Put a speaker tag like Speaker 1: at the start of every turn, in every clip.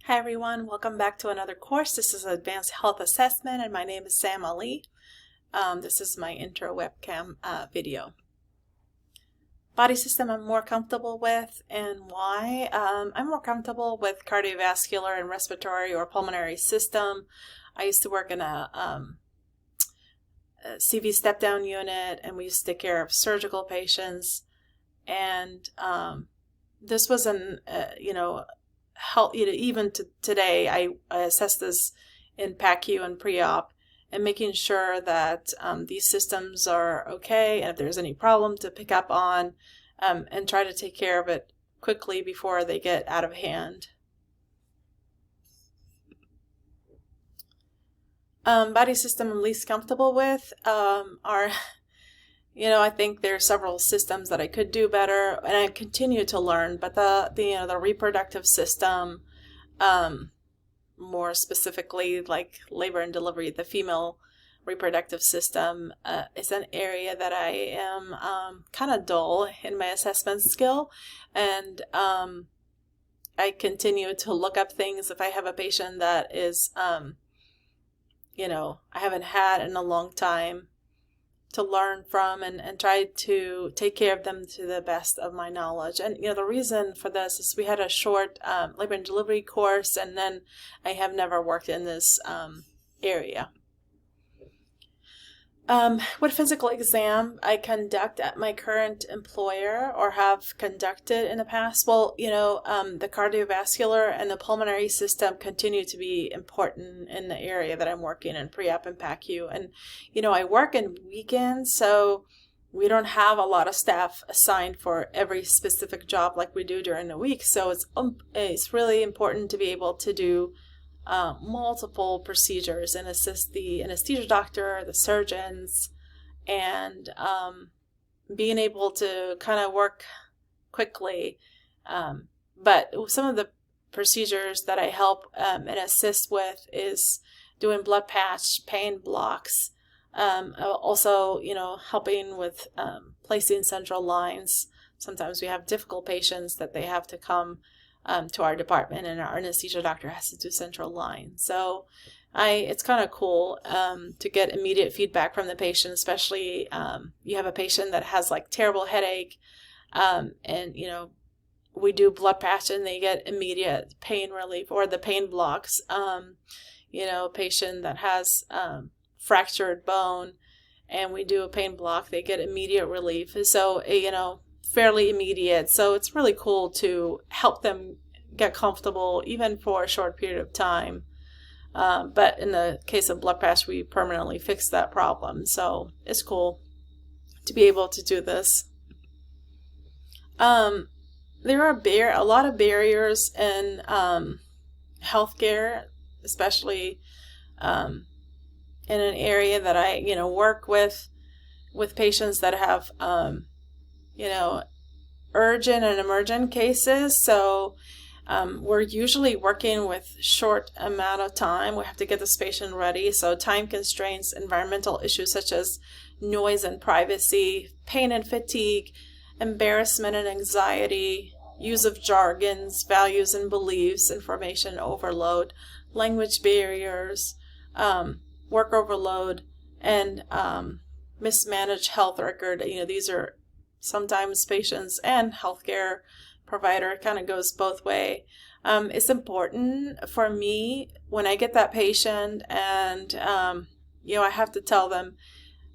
Speaker 1: Hi everyone, welcome back to another course. This is Advanced Health Assessment and my name is Sam Ali. This is my intro webcam video. Body system I'm more comfortable with and why? I'm more comfortable with cardiovascular and respiratory or pulmonary system. I used to work in a CV step-down unit and we used to take care of surgical patients, and this was help, even to today, I assess this in PACU and pre-op and making sure that these systems are okay, and if there's any problem to pick up on and try to take care of it quickly before they get out of hand. Body system I'm least comfortable with are I think there are several systems that I could do better, and I continue to learn. But the reproductive system, more specifically, like labor and delivery, the female reproductive system, is an area that I am kind of dull in my assessment skill, and I continue to look up things if I have a patient that is, I haven't had in a long time, to learn from and try to take care of them to the best of my knowledge. And the reason for this is we had a short labor and delivery course, and then I have never worked in this area. What physical exam I conduct at my current employer or have conducted in the past? Well, the cardiovascular and the pulmonary system continue to be important in the area that I'm working in, pre-op and PACU. And, I work in weekends, so we don't have a lot of staff assigned for every specific job like we do during the week. So it's really important to be able to do multiple procedures and assist the anesthesia doctor, the surgeons, and being able to kind of work quickly. But some of the procedures that I help and assist with is doing blood patch, pain blocks, also, helping with placing central lines. Sometimes we have difficult patients that they have to come to our department, and our anesthesia doctor has to do central line. So it's kind of cool to get immediate feedback from the patient, especially you have a patient that has like terrible headache, and we do blood patch and they get immediate pain relief, or the pain blocks. Patient that has fractured bone and we do a pain block, they get immediate relief. So fairly immediate. So it's really cool to help them get comfortable even for a short period of time. But in the case of blood patch, we permanently fix that problem. So it's cool to be able to do this. There are a lot of barriers in healthcare, especially in an area that I work with patients that have urgent and emergent cases. So we're usually working with short amount of time. We have to get this patient ready. So time constraints, environmental issues such as noise and privacy, pain and fatigue, embarrassment and anxiety, use of jargons, values and beliefs, information overload, language barriers, work overload, and mismanaged health record. These are sometimes patients and healthcare provider. It kind of goes both way. It's important for me when I get that patient and, I have to tell them,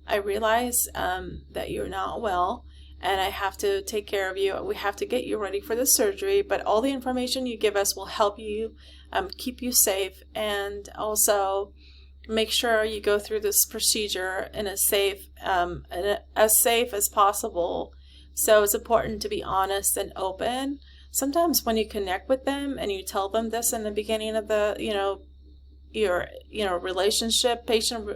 Speaker 1: I realize that you're not well and I have to take care of you. We have to get you ready for the surgery, but all the information you give us will help you keep you safe, and also make sure you go through this procedure in as safe as possible. So it's important to be honest and open. Sometimes when you connect with them and you tell them this in the beginning of the, your relationship, patient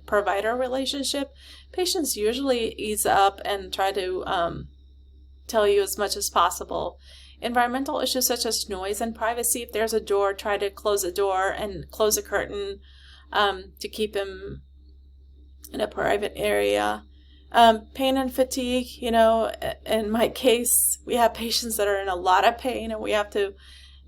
Speaker 1: provider relationship, patients usually ease up and try to tell you as much as possible. Environmental issues such as noise and privacy. If there's a door, try to close the door and close a curtain to keep him in a private area. Pain and fatigue, in my case, we have patients that are in a lot of pain and we have to,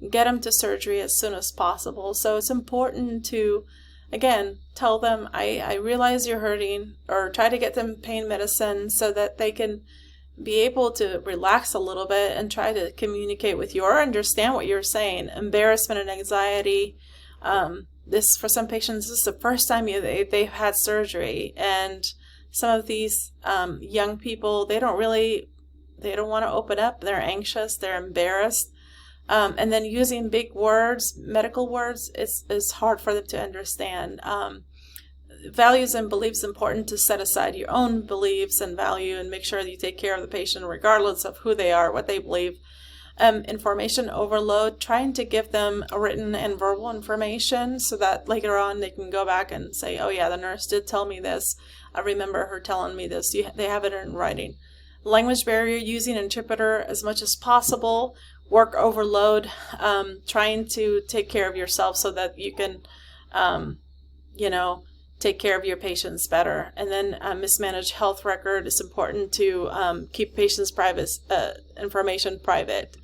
Speaker 1: get them to surgery as soon as possible. So it's important to, again, tell them, I realize you're hurting, or try to get them pain medicine so that they can be able to relax a little bit and try to communicate with you or understand what you're saying. Embarrassment and anxiety. This, for some patients, this is the first time they've had surgery. And some of these young people, they don't want to open up. They're anxious. They're embarrassed. And then using big words, medical words, it's hard for them to understand. Values and beliefs, important to set aside your own beliefs and value and make sure that you take care of the patient regardless of who they are, what they believe. Information overload, trying to give them written and verbal information so that later on they can go back and say, oh yeah, the nurse did tell me this. I remember her telling me this. They have it in writing. Language barrier, using an interpreter as much as possible. Work overload, trying to take care of yourself so that you can, take care of your patients better. And then mismanaged health record. It's important to keep patients' private information private.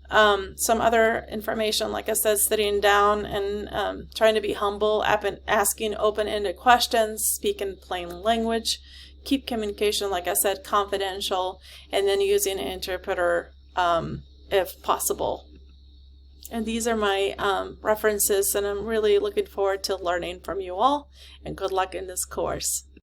Speaker 1: Some other information, like I said, sitting down and trying to be humble, asking open-ended questions, speak in plain language, keep communication, like I said, confidential, and then using an interpreter if possible. And these are my references, and I'm really looking forward to learning from you all, and good luck in this course.